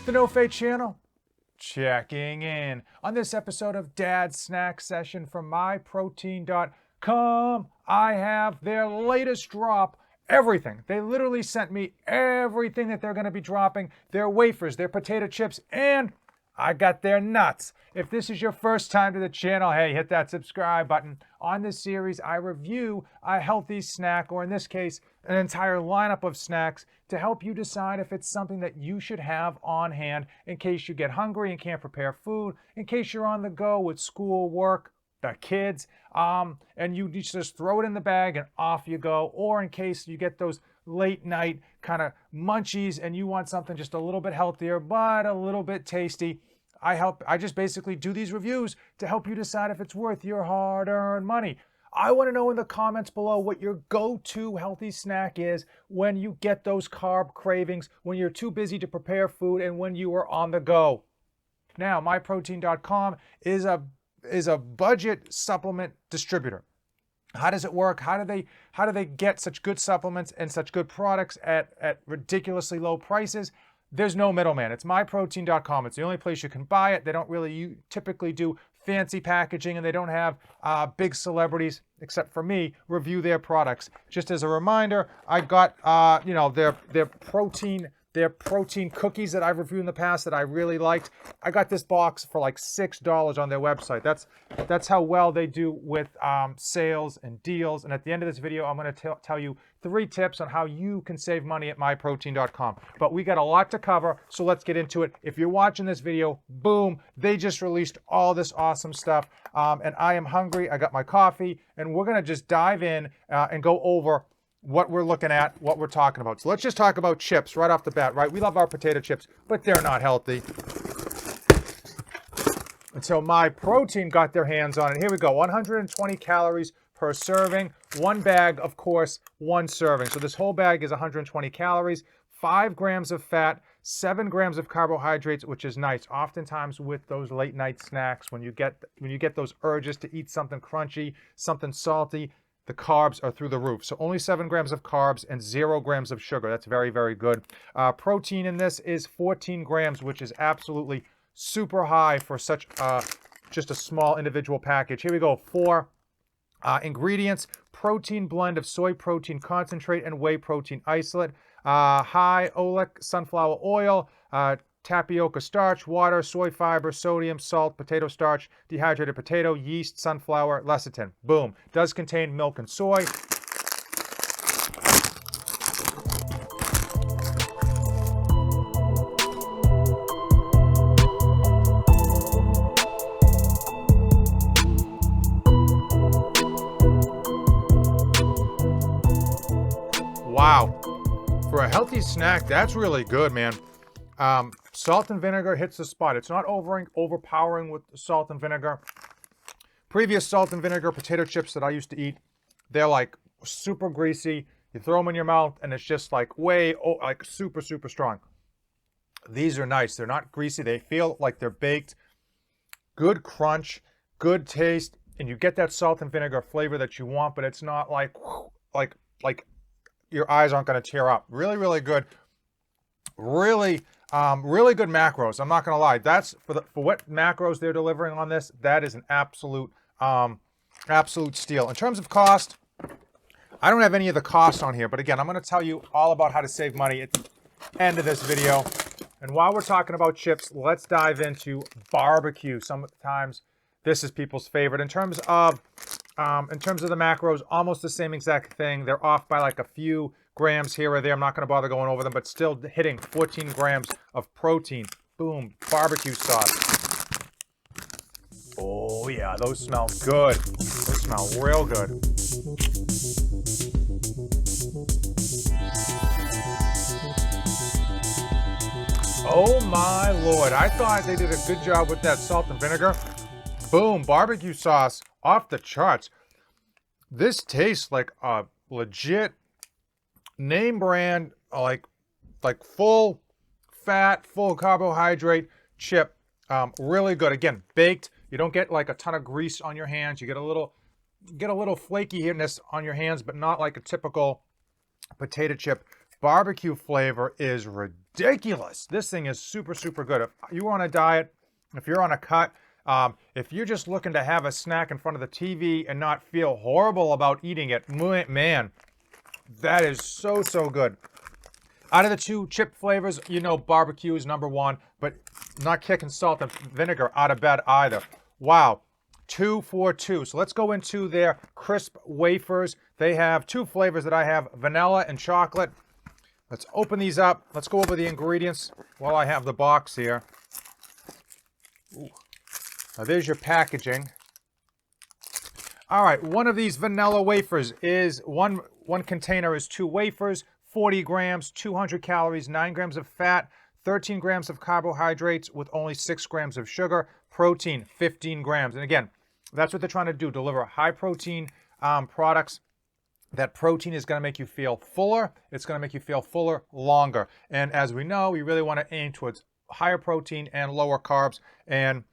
The No Fate channel, checking in. On this episode of Dad's Snack Session from MyProtein.com, I have their latest drop. Everything. They literally sent me everything that they're going to be dropping. Their wafers, their potato chips, and I got their nuts. If this is your first time to the channel, hey, hit that subscribe button. On this series, I review a healthy snack, or in this case, an entire lineup of snacks to help you decide if it's something that you should have on hand in case you get hungry and can't prepare food, in case you're on the go with school, work, the kids, and you just throw it in the bag and off you go, or in case you get those late night kind of munchies and you want something just a little bit healthier but a little bit tasty. I just basically do these reviews to help you decide if it's worth your hard-earned money. I want to know in the comments below what your go-to healthy snack is when you get those carb cravings, when you're too busy to prepare food, and when you are on the go. Now, MyProtein.com is a budget supplement distributor. How does it work? How do they get such good supplements and such good products at ridiculously low prices? There's no middleman. It's MyProtein.com. It's the only place you can buy it. They don't really typically do fancy packaging, and they don't have big celebrities, except for me, review their products. Just as a reminder, I got their protein cookies that I've reviewed in the past that I really liked. I got this box for like $6 on their website. That's how well they do with sales and deals. And at the end of this video, I'm going to tell you 3 tips on how you can save money at MyProtein.com. But we got a lot to cover, so let's get into it. If you're watching this video, boom, they just released all this awesome stuff. And I am hungry. I got my coffee, and we're going to just dive in and go over what we're looking at, what we're talking about. So let's just talk about chips right off the bat, right? We love our potato chips, but they're not healthy. Until MyProtein got their hands on it. Here we go, 120 calories per serving. One bag, of course, one serving. So this whole bag is 120 calories, 5 grams of fat, 7 grams of carbohydrates, which is nice. Oftentimes with those late night snacks, when you get those urges to eat something crunchy, something salty, the carbs are through the roof. So only 7 grams of carbs and 0 grams of sugar. That's very, very good. Protein in this is 14 grams, which is absolutely super high for such just a small individual package. Here we go. 4 ingredients: protein blend of soy protein concentrate and whey protein isolate, high oleic sunflower oil, tapioca starch, water, soy fiber, sodium, salt, potato starch, dehydrated potato, yeast, sunflower, lecithin. Boom. Does contain milk and soy. Wow. For a healthy snack, that's really good, man. Salt and vinegar hits the spot. It's not overpowering with salt and vinegar. Previous salt and vinegar potato chips that I used to eat, they're like super greasy. You throw them in your mouth and it's just like super, super strong. These are nice. They're not greasy. They feel like they're baked. Good crunch, good taste, and you get that salt and vinegar flavor that you want, but it's not like your eyes aren't going to tear up. Really, really good. Really good macros. I'm not gonna lie. That's for what macros they're delivering on this. That is an absolute steal. In terms of cost, I don't have any of the cost on here, but again, I'm gonna tell you all about how to save money at the end of this video. And while we're talking about chips, let's dive into barbecue. Sometimes this is people's favorite. In terms of the macros, almost the same exact thing. They're off by like a few grams here or there. I'm not going to bother going over them, but still hitting 14 grams of protein. Boom, barbecue sauce. Oh yeah, those smell good. Those smell real good. Oh my Lord, I thought they did a good job with that salt and vinegar. Boom, barbecue sauce off the charts. This tastes like a legit name brand, like full fat, full carbohydrate chip. Really good. Again, baked. You don't get like a ton of grease on your hands. You get a little flakiness on your hands, but not like a typical potato chip. Barbecue flavor is ridiculous. ridiculous. This thing is super, super good. If you're on a diet, if you're on a cut, if you're just looking to have a snack in front of the TV and not feel horrible about eating it, man, that is so, so good. Out of the two chip flavors, you know barbecue is number one, but not kicking salt and vinegar out of bed either. Wow, 2 for 2. So let's go into their crisp wafers. They have two flavors that I have, vanilla and chocolate. Let's open these up. Let's go over the ingredients while I have the box here. Ooh. Now there's your packaging. All right, one of these vanilla wafers is, one container is 2 wafers, 40 grams, 200 calories, 9 grams of fat, 13 grams of carbohydrates with only 6 grams of sugar, protein, 15 grams. And again, that's what they're trying to do, deliver high protein products. That protein is going to make you feel fuller. It's going to make you feel fuller longer. And as we know, we really want to aim towards higher protein and lower carbs. And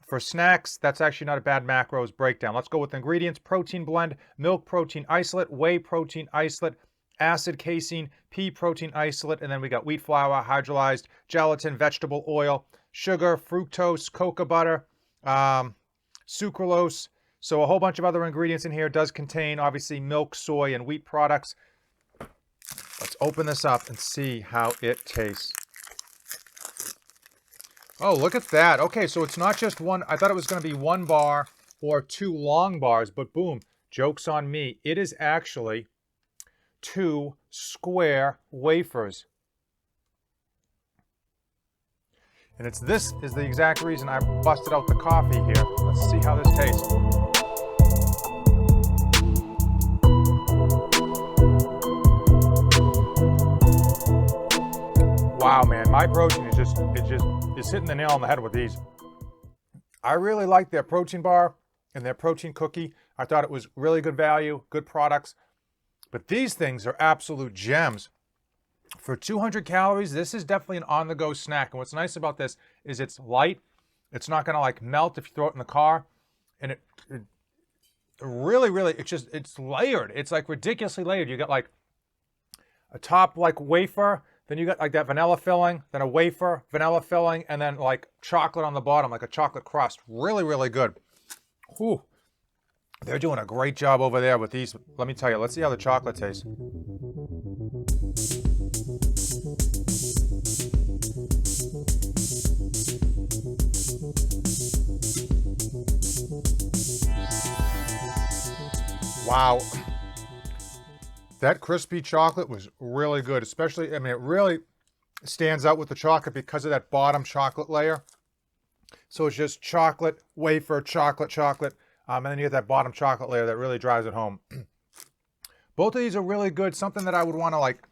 for snacks, that's actually not a bad macros breakdown. Let's go with the ingredients. Protein blend, milk protein isolate, whey protein isolate, acid casein, pea protein isolate, and then we got wheat flour, hydrolyzed gelatin, vegetable oil, sugar, fructose, cocoa butter, sucralose. So a whole bunch of other ingredients in here. It does contain, obviously, milk, soy, and wheat products. Let's open this up and see how it tastes. Oh, look at that. Okay, so it's not just one. I thought it was going to be 1 bar or 2 long bars, but boom, joke's on me. It is actually 2 square wafers. And this is the exact reason I busted out the coffee here. Let's see how this tastes. Wow, man, MyProtein is hitting the nail on the head with these. I really like their protein bar and their protein cookie. I thought it was really good value, good products. But these things are absolute gems. For 200 calories, this is definitely an on-the-go snack. And what's nice about this is it's light. It's not going to like melt if you throw it in the car. And it really, it's layered. It's like ridiculously layered. You got like a top like wafer, then you got like that vanilla filling, then a wafer, vanilla filling, and then like chocolate on the bottom, like a chocolate crust. Really, really good. Whew. They're doing a great job over there with these. Let me tell you, let's see how the chocolate tastes. Wow. That crispy chocolate was really good, especially, I mean, it really stands out with the chocolate because of that bottom chocolate layer. So it's just chocolate, wafer, chocolate, and then you get that bottom chocolate layer that really drives it home. Both of these are really good, something that I would want to like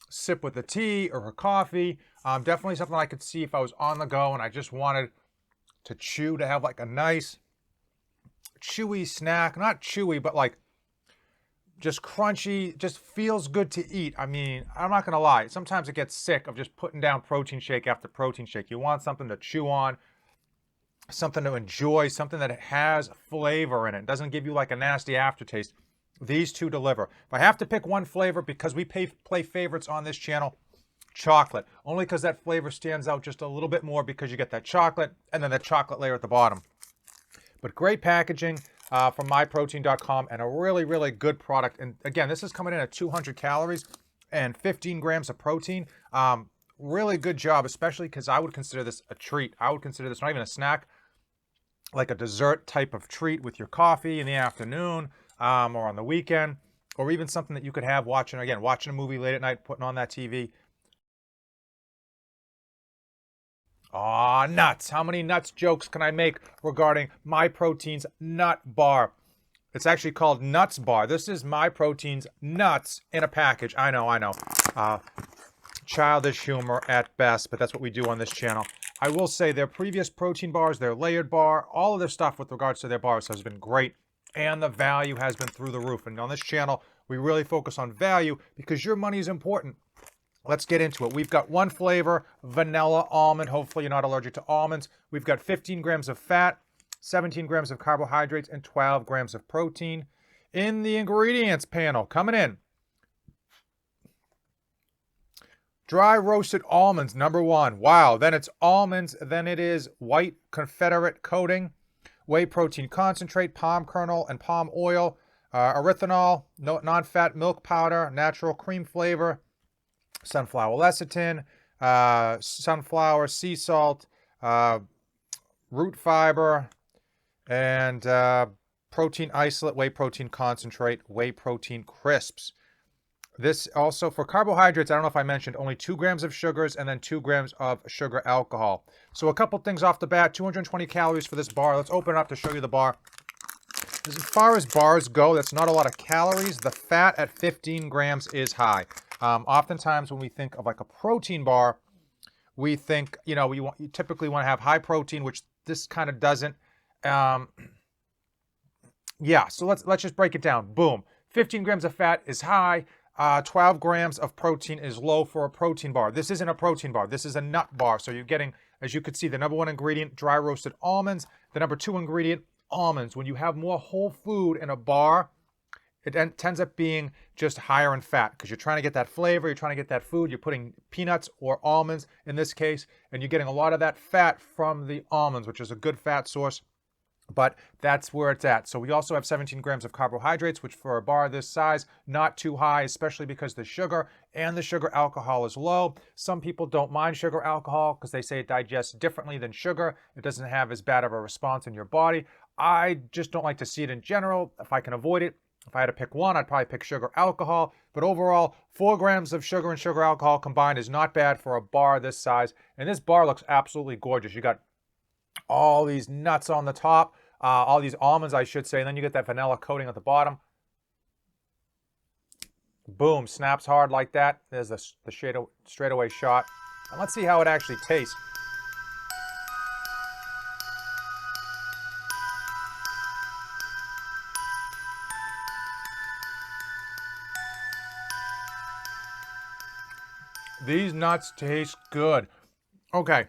sip with a tea or a coffee. Definitely something I could see if I was on the go and I just wanted to chew, to have like a nice chewy snack. Not chewy, but like just crunchy, just feels good to eat. I mean, I'm not going to lie. Sometimes it gets sick of just putting down protein shake after protein shake. You want something to chew on, something to enjoy, something that has flavor in it. It doesn't give you like a nasty aftertaste. These two deliver. If I have to pick one flavor, because we play favorites on this channel, chocolate. Only because that flavor stands out just a little bit more because you get that chocolate and then that chocolate layer at the bottom. But great packaging from MyProtein.com and a really, really good product. And again, this is coming in at 200 calories and 15 grams of protein. Really good job, especially because I would consider this a treat. I would consider this not even a snack, like a dessert type of treat with your coffee in the afternoon or on the weekend, or even something that you could have watching a movie late at night, putting on that TV. Aw, nuts. How many nuts jokes can I make regarding MyProtein's nut bar? It's actually called Nuts Bar. This is MyProtein's nuts in a package. I know. Childish humor at best, but that's what we do on this channel. I will say their previous protein bars, their layered bar, all of their stuff with regards to their bars has been great, and the value has been through the roof. And on this channel, we really focus on value because your money is important. Let's get into it. We've got one flavor, vanilla almond. Hopefully you're not allergic to almonds. We've got 15 grams of fat, 17 grams of carbohydrates, and 12 grams of protein. In the ingredients panel, coming in, Dry roasted almonds, number 1. Wow, then it's almonds, then it is white Confederate coating, whey protein concentrate, palm kernel and palm oil, erythritol, non-fat milk powder, natural cream flavor, sunflower lecithin, sunflower sea salt, root fiber, and protein isolate, whey protein concentrate, whey protein crisps. This also, for carbohydrates, I don't know if I mentioned, only 2 grams of sugars and then 2 grams of sugar alcohol. So a couple things off the bat, 220 calories for this bar. Let's open it up to show you the bar. As far as bars go, that's not a lot of calories. The fat at 15 grams is high. Oftentimes when we think of like a protein bar, we think, you typically want to have high protein, which this kind of doesn't. Yeah, so let's just break it down. Boom. 15 grams of fat is high. 12 grams of protein is low for a protein bar. This isn't a protein bar. This is a nut bar. So you're getting, as you could see, the number 1 ingredient, dry roasted almonds. The number 2 ingredient, almonds. When you have more whole food in a bar, it tends up being just higher in fat because you're trying to get that flavor, you're trying to get that food, you're putting peanuts or almonds in this case, and you're getting a lot of that fat from the almonds, which is a good fat source, but that's where it's at. So we also have 17 grams of carbohydrates, which for a bar this size, not too high, especially because the sugar and the sugar alcohol is low. Some people don't mind sugar alcohol because they say it digests differently than sugar. It doesn't have as bad of a response in your body. I just don't like to see it in general. If I can avoid it, if I had to pick one, I'd probably pick sugar alcohol. But overall, 4 grams of sugar and sugar alcohol combined is not bad for a bar this size. And this bar looks absolutely gorgeous. You got all these nuts on the top, all these almonds, I should say, and then you get that vanilla coating at the bottom. Boom, snaps hard like that. There's the straightaway shot. And let's see how it actually tastes. These nuts taste good. Okay,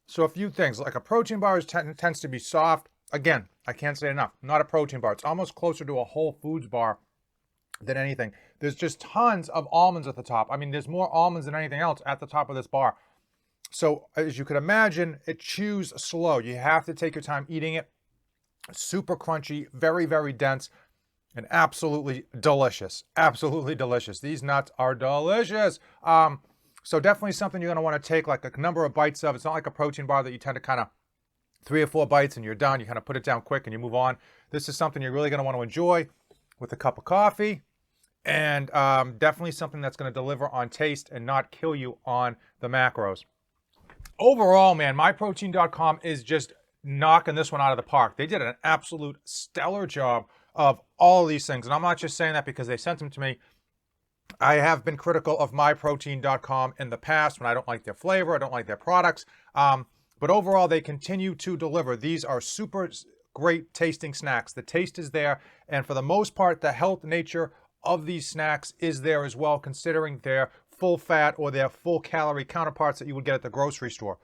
so a few things. Like a protein bar tends to be soft. Again, I can't say enough. Not a protein bar. It's almost closer to a Whole Foods bar than anything. There's just tons of almonds at the top. I mean, there's more almonds than anything else at the top of this bar. So as you can imagine, it chews slow. You have to take your time eating it. Super crunchy, very, very dense, and absolutely delicious. Absolutely delicious. These nuts are delicious. So definitely something you're going to want to take like a number of bites of. It's not like a protein bar that you tend to kind of 3 or 4 bites and you're done. You kind of put it down quick and you move on. This is something you're really going to want to enjoy with a cup of coffee, and definitely something that's going to deliver on taste and not kill you on the macros. Overall, man, MyProtein.com is just knocking this one out of the park. They did an absolute stellar job of all of these things. And I'm not just saying that because they sent them to me. I have been critical of MyProtein.com in the past when I don't like their flavor, I don't like their products. But overall, they continue to deliver. These are super great tasting snacks. The taste is there. And for the most part, the health nature of these snacks is there as well, considering their full fat or their full calorie counterparts that you would get at the grocery store.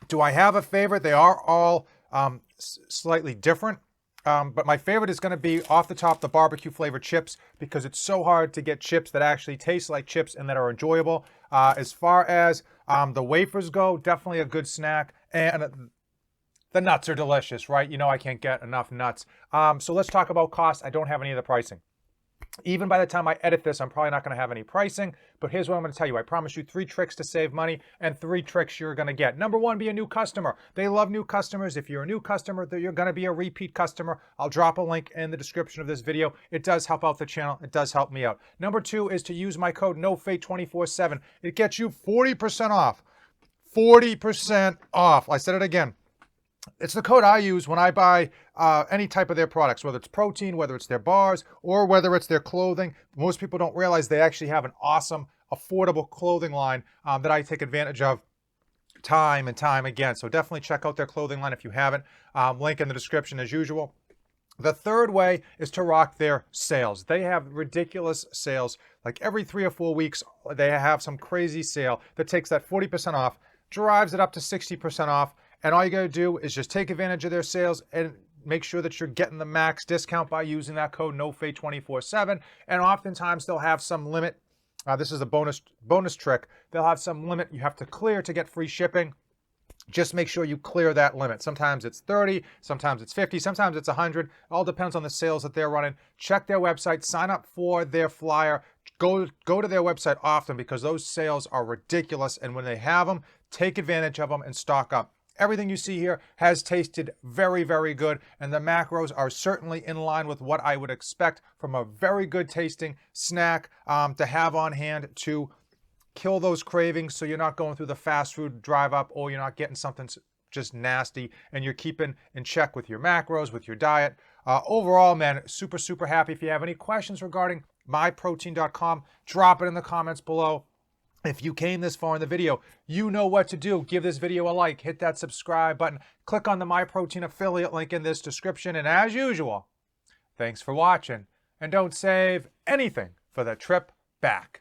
Do I have a favorite? They are all slightly different. But my favorite is going to be off the top the barbecue flavored chips, because it's so hard to get chips that actually taste like chips and that are enjoyable. As far as the wafers go, definitely a good snack, and the nuts are delicious, right? You know I can't get enough nuts. So let's talk about cost. I don't have any of the pricing. Even by the time I edit this, I'm probably not going to have any pricing, but here's what I'm going to tell you. I promise you 3 tricks to save money and 3 tricks you're going to get. Number 1, be a new customer. They love new customers. If you're a new customer, you're going to be a repeat customer. I'll drop a link in the description of this video. It does help out the channel. It does help me out. Number 2 is to use my code NOFATE247. It gets you 40% off. 40% off. I said it again. It's the code I use when I buy any type of their products, whether it's protein, whether it's their bars, or whether it's their clothing. Most people don't realize they actually have an awesome, affordable clothing line that I take advantage of time and time again. So definitely check out their clothing line if you haven't. Link in the description as usual. The third way is to rock their sales. They have ridiculous sales. Like every 3 or 4 weeks, they have some crazy sale that takes that 40% off, drives it up to 60% off. And all you got to do is just take advantage of their sales and make sure that you're getting the max discount by using that code NOFATE247. And oftentimes they'll have some limit This is a bonus trick. They'll have some limit you have to clear to get free shipping. Just make sure you clear that limit. Sometimes it's 30, sometimes it's 50, sometimes it's 100. All depends on the sales that they're running. Check their website, sign up for their flyer. Go to their website often because those sales are ridiculous. And when they have them, take advantage of them and stock up. Everything you see here has tasted very, very good. And the macros are certainly in line with what I would expect from a very good tasting snack to have on hand to kill those cravings so you're not going through the fast food drive up or you're not getting something just nasty and you're keeping in check with your macros, with your diet. Overall, man, super, super happy. If you have any questions regarding myprotein.com, drop it in the comments below. If you came this far in the video, you know what to do. Give this video a like, hit that subscribe button, click on the MyProtein affiliate link in this description. And as usual, thanks for watching and don't save anything for the trip back.